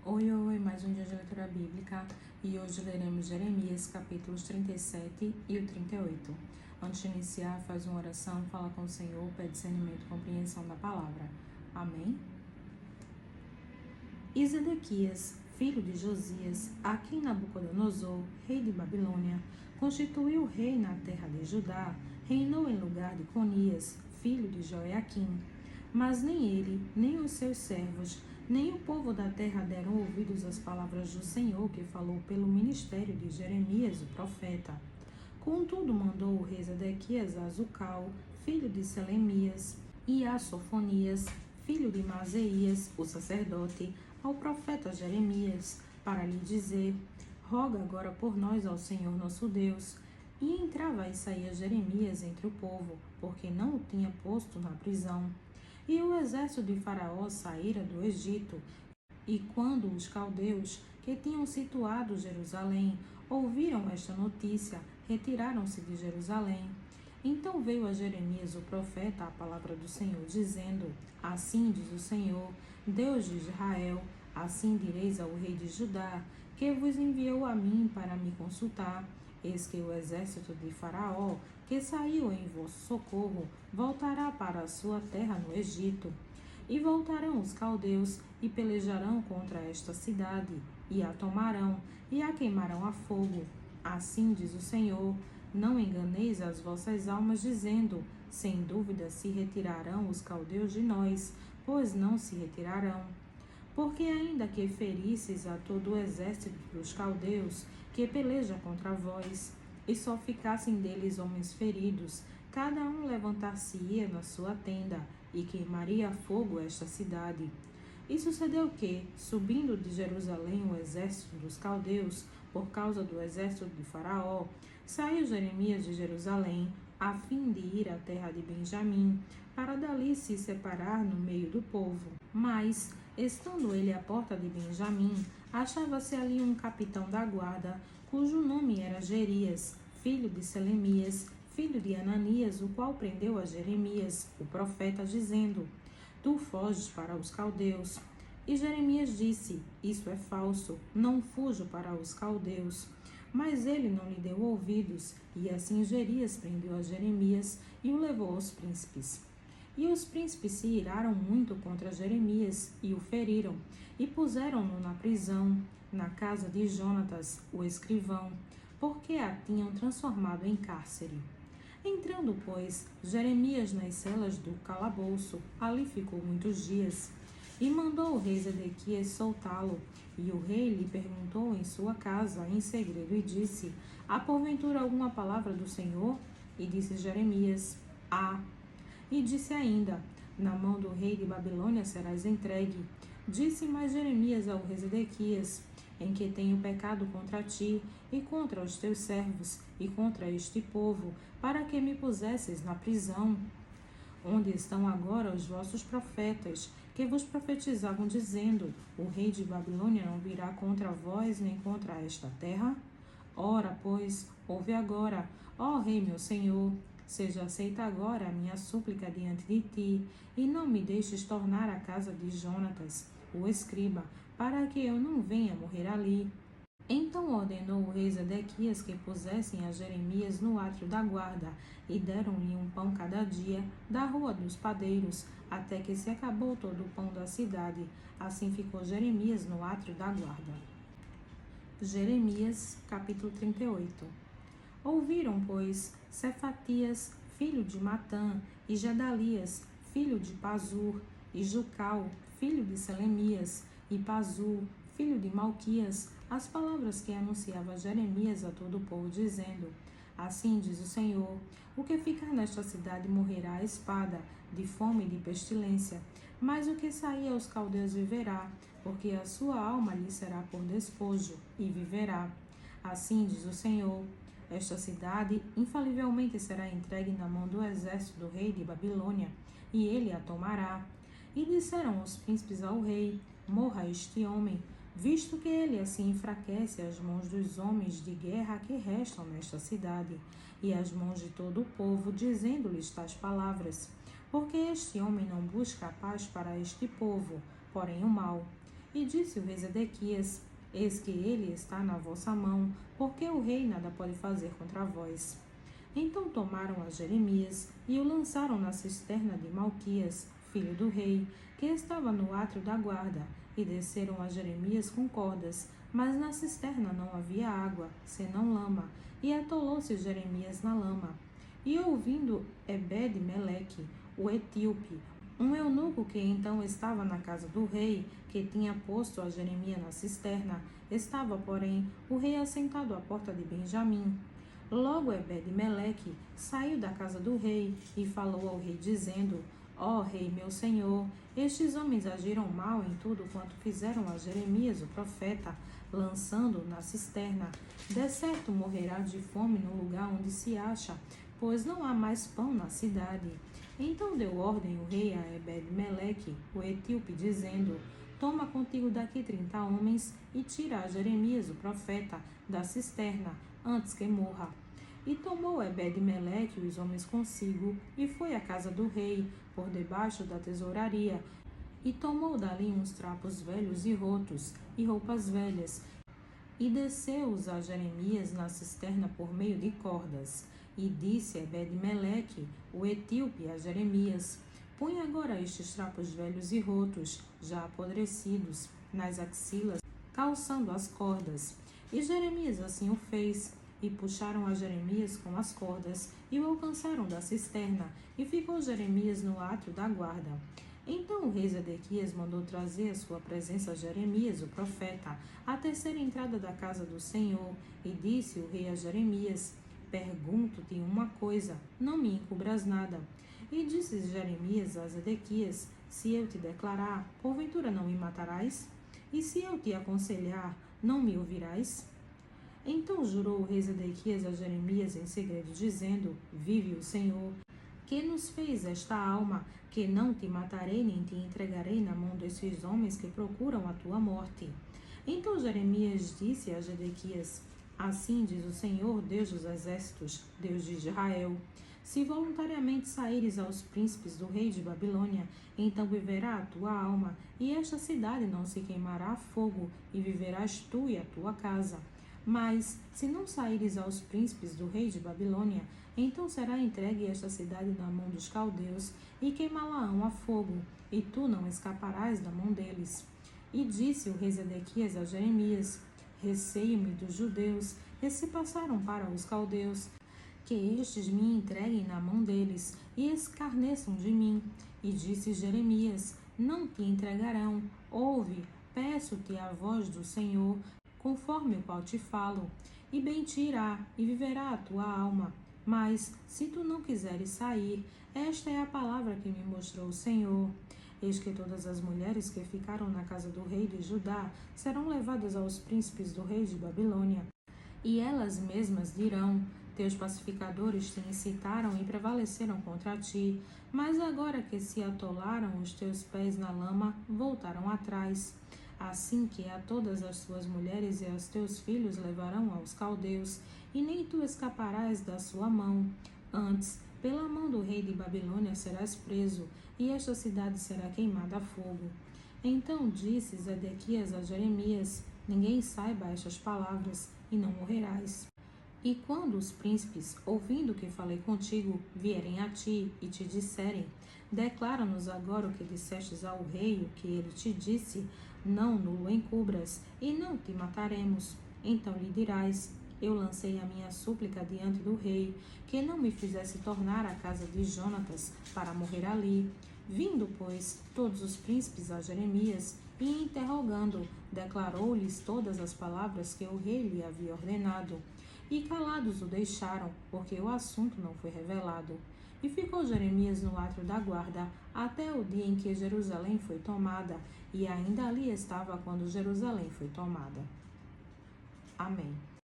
Oi, mais um dia de leitura bíblica e hoje leremos Jeremias, capítulos 37 e o 38. Antes de iniciar, faz uma oração, fala com o Senhor, pede discernimento e compreensão da palavra. Amém? E Zedequias, filho de Josias, a quem Nabucodonosor, rei de Babilônia, constituiu rei na terra de Judá, reinou em lugar de Conias, filho de Joiaquim. Mas nem ele, nem os seus servos, nem o povo da terra deram ouvidos às palavras do Senhor que falou pelo ministério de Jeremias, o profeta. Contudo, mandou o rei Zedequias a Azucal, filho de Selemias, e a Sofonias, filho de Maaseias, o sacerdote, ao profeta Jeremias, para lhe dizer: roga agora por nós ao Senhor nosso Deus. E entrava e saía Jeremias entre o povo, porque não o tinha posto na prisão. E o exército de Faraó saíra do Egito, e quando os caldeus, que tinham situado Jerusalém, ouviram esta notícia, retiraram-se de Jerusalém. Então veio a Jeremias o profeta a palavra do Senhor, dizendo: assim diz o Senhor, Deus de Israel, assim direis ao rei de Judá, que vos enviou a mim para me consultar. Eis que o exército de Faraó, que saiu em vosso socorro, voltará para a sua terra no Egito. E voltarão os caldeus, e pelejarão contra esta cidade, e a tomarão, e a queimarão a fogo. Assim diz o Senhor: não enganeis as vossas almas, dizendo: sem dúvida se retirarão os caldeus de nós, pois não se retirarão. Porque ainda que ferisseis a todo o exército dos caldeus, que peleja contra vós, e só ficassem deles homens feridos, cada um levantar-se-ia na sua tenda, e queimaria a fogo esta cidade. E sucedeu que, subindo de Jerusalém o exército dos caldeus, por causa do exército de Faraó, saiu Jeremias de Jerusalém, a fim de ir à terra de Benjamim, para dali se separar no meio do povo. Mas, estando ele à porta de Benjamim, achava-se ali um capitão da guarda, cujo nome era Jerias, filho de Selemias, filho de Ananias, o qual prendeu a Jeremias, o profeta, dizendo: tu foges para os caldeus. E Jeremias disse: isso é falso, não fujo para os caldeus. Mas ele não lhe deu ouvidos, e assim Jerias prendeu a Jeremias e o levou aos príncipes. E os príncipes se iraram muito contra Jeremias e o feriram, e puseram-no na prisão, na casa de Jonatas, o escrivão, porque a tinham transformado em cárcere. Entrando, pois, Jeremias nas celas do calabouço, ali ficou muitos dias, e mandou o rei Zedequias soltá-lo. E o rei lhe perguntou em sua casa, em segredo, e disse: há porventura alguma palavra do Senhor? E disse Jeremias: há. E disse ainda: na mão do rei de Babilônia serás entregue. Disse mais Jeremias ao rei Zedequias: em que tenho pecado contra ti, e contra os teus servos, e contra este povo, para que me pusesses na prisão? Onde estão agora os vossos profetas, que vos profetizavam, dizendo: o rei de Babilônia não virá contra vós, nem contra esta terra? Ora, pois, ouve agora, ó rei meu senhor, seja aceita agora a minha súplica diante de ti, e não me deixes tornar à casa de Jonatas, o escriba, para que eu não venha morrer ali. Então ordenou o rei Zedequias que pusessem a Jeremias no átrio da guarda, e deram-lhe um pão cada dia, da rua dos padeiros, até que se acabou todo o pão da cidade. Assim ficou Jeremias no átrio da guarda. Jeremias, capítulo 38. Ouviram, pois, Cefatias, filho de Matã, e Gedalias, filho de Pazur, e Jucal, filho de Selemias, e Pazur, filho de Malquias, as palavras que anunciava Jeremias a todo o povo, dizendo: assim diz o Senhor, o que ficar nesta cidade morrerá à espada, de fome e de pestilência, mas o que sair aos caldeus viverá, porque a sua alma lhe será por despojo, e viverá. Assim diz o Senhor, esta cidade infalivelmente será entregue na mão do exército do rei de Babilônia, e ele a tomará. E disseram os príncipes ao rei: morra este homem, visto que ele assim enfraquece as mãos dos homens de guerra que restam nesta cidade, e as mãos de todo o povo, dizendo-lhes tais palavras. Porque este homem não busca a paz para este povo, porém o mal. E disse o rei Zedequias: Eis que ele está na vossa mão, porque o rei nada pode fazer contra vós. Então tomaram a Jeremias e o lançaram na cisterna de Malquias, filho do rei, que estava no átrio da guarda, e desceram a Jeremias com cordas, mas na cisterna não havia água, senão lama, e atolou-se Jeremias na lama. E ouvindo Ebed-Meleque, o etíope, um eunuco que então estava na casa do rei, que tinha posto a Jeremias na cisterna, estava, porém, o rei assentado à porta de Benjamim. Logo Ebed-Meleque saiu da casa do rei e falou ao rei, dizendo: Ó rei, meu senhor, estes homens agiram mal em tudo quanto fizeram a Jeremias, o profeta, lançando-o na cisterna. De certo morrerá de fome no lugar onde se acha, pois não há mais pão na cidade. Então deu ordem o rei a Ebed-Meleque, o etíope, dizendo: Toma contigo daqui 30 homens e tira a Jeremias, o profeta, da cisterna, antes que morra. E tomou Ebed-Meleque os homens consigo, e foi à casa do rei, por debaixo da tesouraria, e tomou dali uns trapos velhos e rotos, e roupas velhas, e desceu-os a Jeremias na cisterna por meio de cordas. E disse Ebed-Meleque, o etíope, a Jeremias: Põe agora estes trapos velhos e rotos, já apodrecidos, nas axilas, calçando as cordas. E Jeremias assim o fez. E puxaram a Jeremias com as cordas, e o alcançaram da cisterna, e ficou Jeremias no átrio da guarda. Então o rei Zedequias mandou trazer à sua presença Jeremias, o profeta, à terceira entrada da casa do Senhor, e disse o rei a Jeremias: Pergunto-te uma coisa, não me encubras nada. E disse Jeremias a Zedequias: Se eu te declarar, porventura não me matarás? E se eu te aconselhar, não me ouvirás? Então jurou o rei Zedequias a Jeremias em segredo, dizendo: Vive o Senhor, que nos fez esta alma, que não te matarei nem te entregarei na mão desses homens que procuram a tua morte. Então Jeremias disse a Zedequias: Assim diz o Senhor, Deus dos exércitos, Deus de Israel: Se voluntariamente saíres aos príncipes do rei de Babilônia, então viverá a tua alma, e esta cidade não se queimará a fogo, e viverás tu e a tua casa. Mas, se não saíres aos príncipes do rei de Babilônia, então será entregue esta cidade na mão dos caldeus, e queimá-la-ão a fogo, e tu não escaparás da mão deles. E disse o rei Zedequias a Jeremias: Receio-me dos judeus, que se passaram para os caldeus, que estes me entreguem na mão deles, e escarneçam de mim. E disse Jeremias: Não te entregarão. Ouve, peço-te a voz do Senhor, conforme o qual te falo, e bem te irá, e viverá a tua alma. Mas, se tu não quiseres sair, esta é a palavra que me mostrou o Senhor. Eis que todas as mulheres que ficaram na casa do rei de Judá serão levadas aos príncipes do rei de Babilônia, e elas mesmas dirão: Teus pacificadores te incitaram e prevaleceram contra ti, mas agora que se atolaram os teus pés na lama, voltaram atrás. Assim que a todas as tuas mulheres e aos teus filhos levarão aos caldeus, e nem tu escaparás da sua mão. Antes, pela mão do rei de Babilônia serás preso, e esta cidade será queimada a fogo. Então disse Zedequias a Jeremias: Ninguém saiba estas palavras, e não morrerás. E quando os príncipes, ouvindo que falei contigo, vierem a ti e te disserem: Declara-nos agora o que dissestes ao rei, o que ele te disse, não no encubras, e não te mataremos. Então lhe dirás: Eu lancei a minha súplica diante do rei, que não me fizesse tornar à casa de Jonatas para morrer ali. Vindo, pois, todos os príncipes a Jeremias, e interrogando, declarou-lhes todas as palavras que o rei lhe havia ordenado. E calados o deixaram, porque o assunto não foi revelado. E ficou Jeremias no átrio da guarda, até o dia em que Jerusalém foi tomada, e ainda ali estava quando Jerusalém foi tomada. Amém.